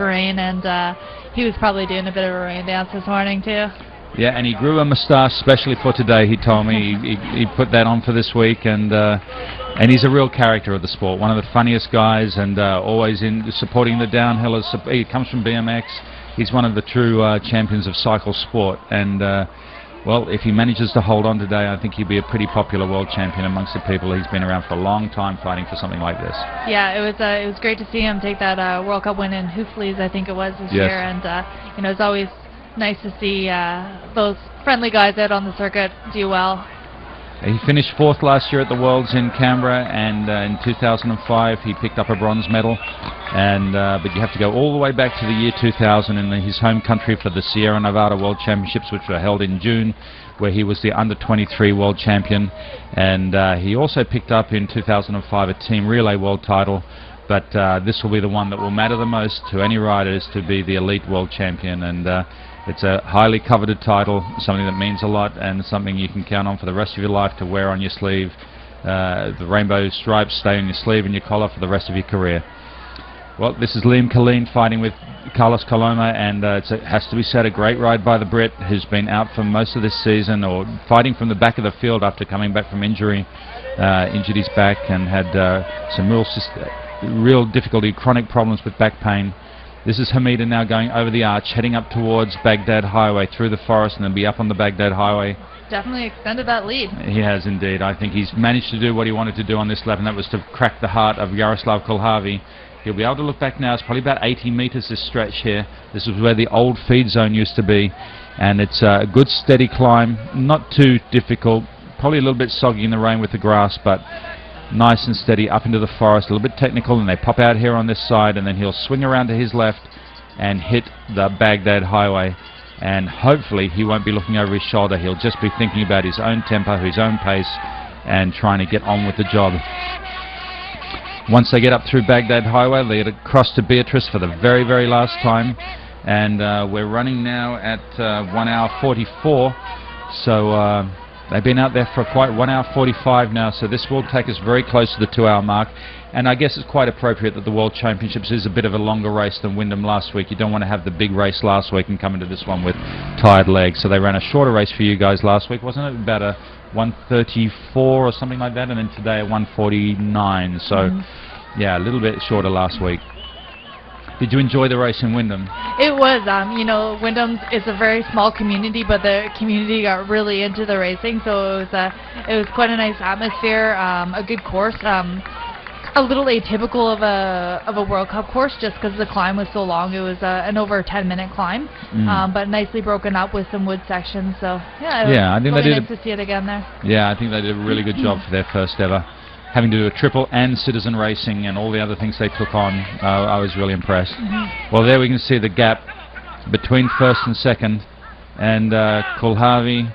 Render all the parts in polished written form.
rain, and he was probably doing a bit of a rain dance this morning too. Yeah, and he grew a moustache specially for today. He told me he put that on for this week, and he's a real character of the sport. One of the funniest guys, and always in supporting the downhillers. He comes from BMX. He's one of the true champions of cycle sport, and well, if he manages to hold on today, I think he'll be a pretty popular world champion amongst the people. He's been around for a long time fighting for something like this. Yeah, it was great to see him take that World Cup win in Hoofleys, I think it was this year, and it's always nice to see those friendly guys out on the circuit do well. He finished 4th last year at the Worlds in Canberra, and in 2005 he picked up a bronze medal. And but you have to go all the way back to the year 2000 in his home country for the Sierra Nevada World Championships, which were held in June, where he was the under-23 world champion. And he also picked up in 2005 a team relay world title. But this will be the one that will matter the most to any riders, to be the elite world champion. And it's a highly coveted title, something that means a lot, and something you can count on for the rest of your life to wear on your sleeve. The rainbow stripes stay on your sleeve and your collar for the rest of your career. Well, this is Liam Colleen fighting with Carlos Coloma, and it has to be said, a great ride by the Brit, who's been out for most of this season, or fighting from the back of the field after coming back from injury. Injured his back and had some real difficulty, chronic problems with back pain. This is Hamida now going over the arch, heading up towards Baghdad Highway, through the forest, and then be up on the Baghdad Highway. Definitely extended that lead. He has indeed. I think he's managed to do what he wanted to do on this lap, and that was to crack the heart of Yaroslav Kulhavy. He'll be able to look back now. It's probably about 80 metres this stretch here. This is where the old feed zone used to be, and it's a good steady climb, not too difficult, probably a little bit soggy in the rain with the grass, but nice and steady up into the forest, a little bit technical, and they pop out here on this side, and then he'll swing around to his left and hit the Baghdad Highway, and hopefully he won't be looking over his shoulder. He'll just be thinking about his own tempo, his own pace, and trying to get on with the job. Once they get up through Baghdad Highway, they get across to Beatrice for the very, very last time, and we're running now at 1 hour 44, so they've been out there for quite 1 hour 45 now, so this will take us very close to the 2 hour mark. And I guess it's quite appropriate that the World Championships is a bit of a longer race than Wyndham last week. You don't want to have the big race last week and come into this one with tired legs. So they ran a shorter race for you guys last week, wasn't it? About a 134 or something like that, and then today a 149. So yeah, a little bit shorter last week. Did you enjoy the race in Wyndham? It was. Wyndham is a very small community, but the community got really into the racing, so it was quite a nice atmosphere, a good course. A little atypical of a World Cup course, just because the climb was so long. It was an over 10-minute climb, but nicely broken up with some wood sections. So yeah, I think really they did nice to see it again there. Yeah, I think they did a really good job for their first ever. Having to do a triple and citizen racing and all the other things they took on, I was really impressed. Well, there we can see the gap between first and second, and Kulhavy.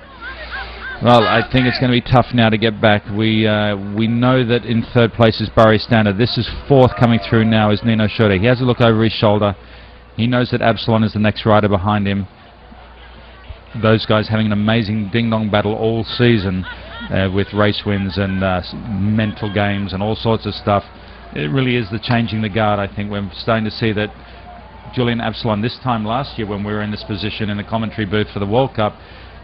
Well, I think it's going to be tough now to get back. We know that in third place is Barry Standard. This is fourth coming through now is Nino Schurter. He has a look over his shoulder. He knows that Absalon is the next rider behind him. Those guys having an amazing ding-dong battle all season with race wins and mental games and all sorts of stuff. It really is the changing the guard, I think. We're starting to see that Julian Absalon, this time last year when we were in this position in the commentary booth for the World Cup,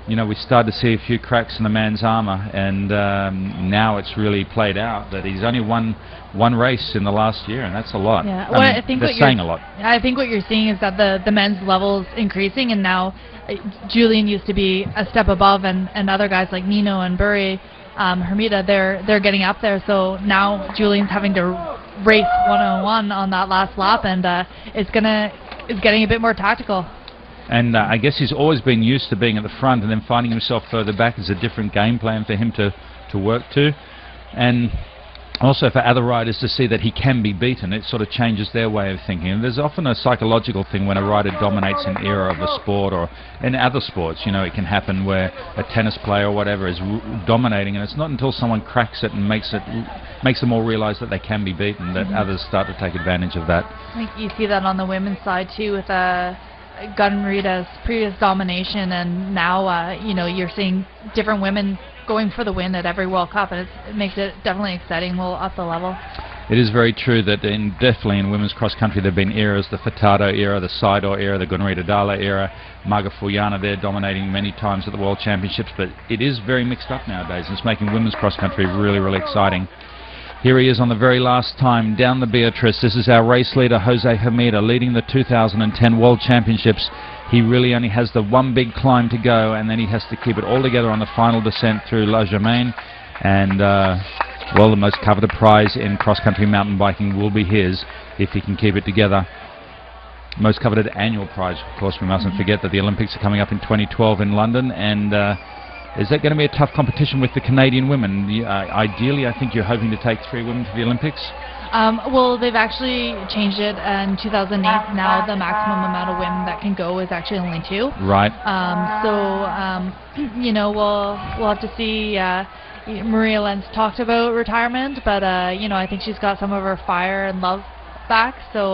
we started to see a few cracks in the man's armour, and now it's really played out that he's only won one race in the last year, and that's a lot. Yeah, I think they're saying a lot. I think what you're seeing is that the men's level's increasing, and now Julian used to be a step above, and other guys like Nino and Burry, Hermida, they're getting up there. So now Julian's having to race one-on-one on that last lap, and it's getting a bit more tactical. And I guess he's always been used to being at the front, and then finding himself further back is a different game plan for him to work to. And also for other riders to see that he can be beaten, it sort of changes their way of thinking. And there's often a psychological thing when a rider dominates an era of a sport, or in other sports, it can happen where a tennis player or whatever is dominating, and it's not until someone cracks it and makes them all realize that they can be beaten that others start to take advantage of that. I think you see that on the women's side too, with Gunn Rita's previous domination, and now you're seeing different women going for the win at every World Cup, and it makes it definitely exciting. We'll up the level. It is very true that definitely in women's cross country there have been eras, the Furtado era, the Saidor era, the Gunrita Dala era, Marga Fuliana there dominating many times at the World Championships, but it is very mixed up nowadays, and it's making women's cross country really, really exciting. Here he is on the very last time, down the Beatrice. This is our race leader, Jose Hermida, leading the 2010 World Championships. He really only has the one big climb to go, and then he has to keep it all together on the final descent through La Germaine, and well, the most coveted prize in cross-country mountain biking will be his if he can keep it together. Most coveted annual prize, of course. We mustn't forget that the Olympics are coming up in 2012 in London, and is that going to be a tough competition with the Canadian women? Ideally, I think you're hoping to take 3 women to the Olympics. Well, they've actually changed it in 2008. Now the maximum amount of women that can go is actually only 2. Right. You know, we'll have to see. Maria Lenz talked about retirement, but you know, I think she's got some of her fire and love back, so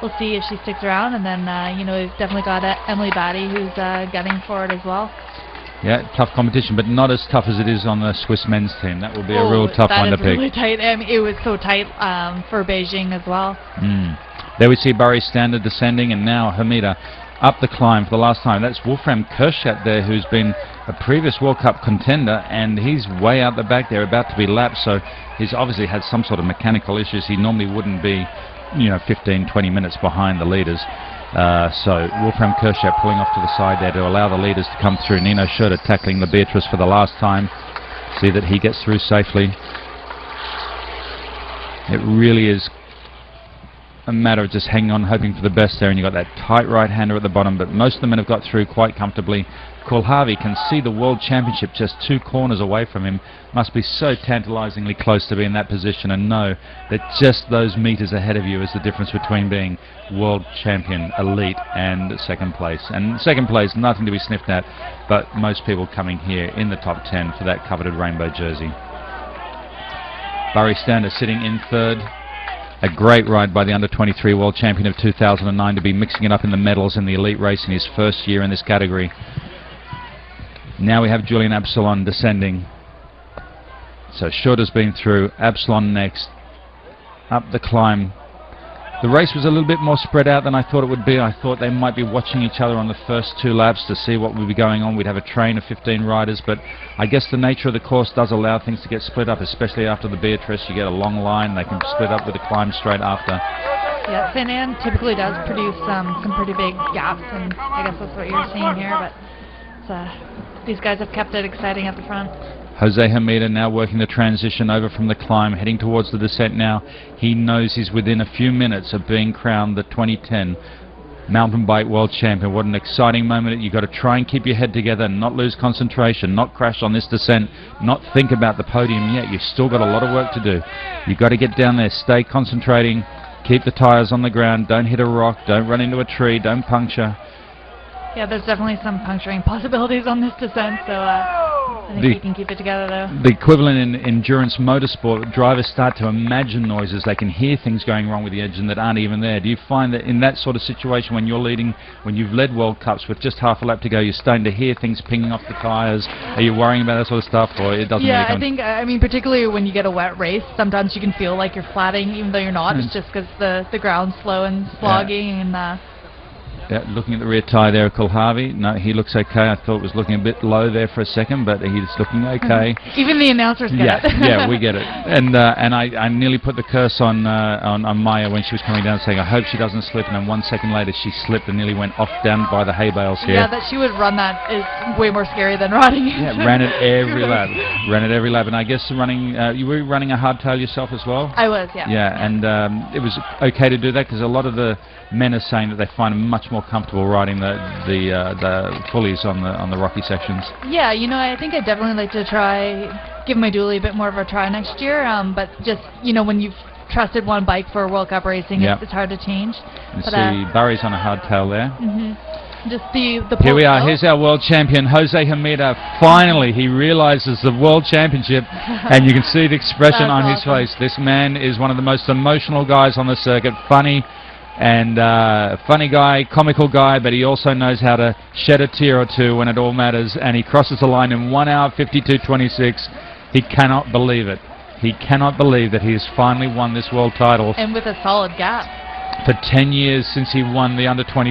we'll see if she sticks around. And then you know, we've definitely got Emily Batty, who's gunning for it as well. Yeah, tough competition, but not as tough as it is on the Swiss men's team. That will be a real tough one to pick. Really tight. I mean, it was so tight for Beijing as well. There we see Barry Standard descending, and now Hermida up the climb for the last time. That's Wolfram Kerschat there, who's been a previous World Cup contender, and he's way out the back there, about to be lapped, so he's obviously had some sort of mechanical issues. He normally wouldn't be, you know, 15-20 minutes behind the leaders. So Wolfram Kerschat pulling off to the side there to allow the leaders to come through. Nino Schurter tackling the Beatrice for the last time. See that he gets through safely. It really is a matter of just hanging on, hoping for the best there, and you've got that tight right-hander at the bottom, but most of the men have got through quite comfortably. Kulhavi can see the World Championship just 2 corners away from him. Must be so tantalizingly close to be in that position, and know that just those meters ahead of you is the difference between being World Champion Elite and second place. And second place, nothing to be sniffed at, but most people coming here in the top 10 for that coveted rainbow jersey. Barry Stander sitting in third. A great ride by the under-23 World Champion of 2009 to be mixing it up in the medals in the elite race in his first year in this category. Now we have Julian Absalon descending. So Schurter's been through, Absalon next. Up the climb. The race was a little bit more spread out than I thought it would be. I thought they might be watching each other on the first 2 laps to see what would be going on. We'd have a train of 15 riders, but I guess the nature of the course does allow things to get split up, especially after the Beatrice. You get a long line, they can split up with a climb straight after. Yeah, St. Anne typically does produce some pretty big gaps, and I guess that's what you're seeing here, but these guys have kept it exciting at the front. Jose Hermida now working the transition over from the climb, heading towards the descent now. He knows he's within a few minutes of being crowned the 2010 Mountain Bike World Champion. What an exciting moment. You've got to try and keep your head together, not lose concentration, not crash on this descent, not think about the podium yet. You've still got a lot of work to do. You've got to get down there, stay concentrating, keep the tyres on the ground, don't hit a rock, don't run into a tree, don't puncture. Yeah, there's definitely some puncturing possibilities on this descent, so I think we can keep it together though. The equivalent in endurance motorsport, drivers start to imagine noises. They can hear things going wrong with the engine that aren't even there. Do you find that in that sort of situation when you're leading, when you've led World Cups with just half a lap to go, you're starting to hear things pinging off the tyres? Are you worrying about that sort of stuff, or it doesn't really come? I think, I mean, particularly when you get a wet race, sometimes you can feel like you're flatting even though you're not. It's just because the ground's slow and sloggy, and yeah, looking at the rear tyre there of Kulhavi. No, he looks okay. I thought it was looking a bit low there for a second, but he's looking okay. Even the announcers get it. Yeah, we get it. And I nearly put the curse on Maya when she was coming down, saying, I hope she doesn't slip. And then 1 second later, she slipped and nearly went off down by the hay bales here. Yeah, that she would run that is way more scary than riding it. Yeah, ran it every lap. Ran it every lap. And I guess running, you were running a hardtail yourself as well? I was, yeah. Yeah, and it was okay to do that because a lot of the men are saying that they find it much more comfortable riding the pulleys on the rocky sections. Yeah, you know, I think I'd definitely like to try, give my dually a bit more of a try next year, but just, you know, when you've trusted one bike for World Cup racing, it's hard to change. You see Barry's on a hardtail there. Just the here we are. Here's our world champion, Jose Hermida. Finally, he realizes the world championship, and you can see the expression on his face. This man is one of the most emotional guys on the circuit. Funny guy, comical guy, but he also knows how to shed a tear or two when it all matters, and he crosses the line in 1 hour 52:26. He cannot believe it. He cannot believe that he has finally won this world title. And with a solid gap. For 10 years since he won the under-20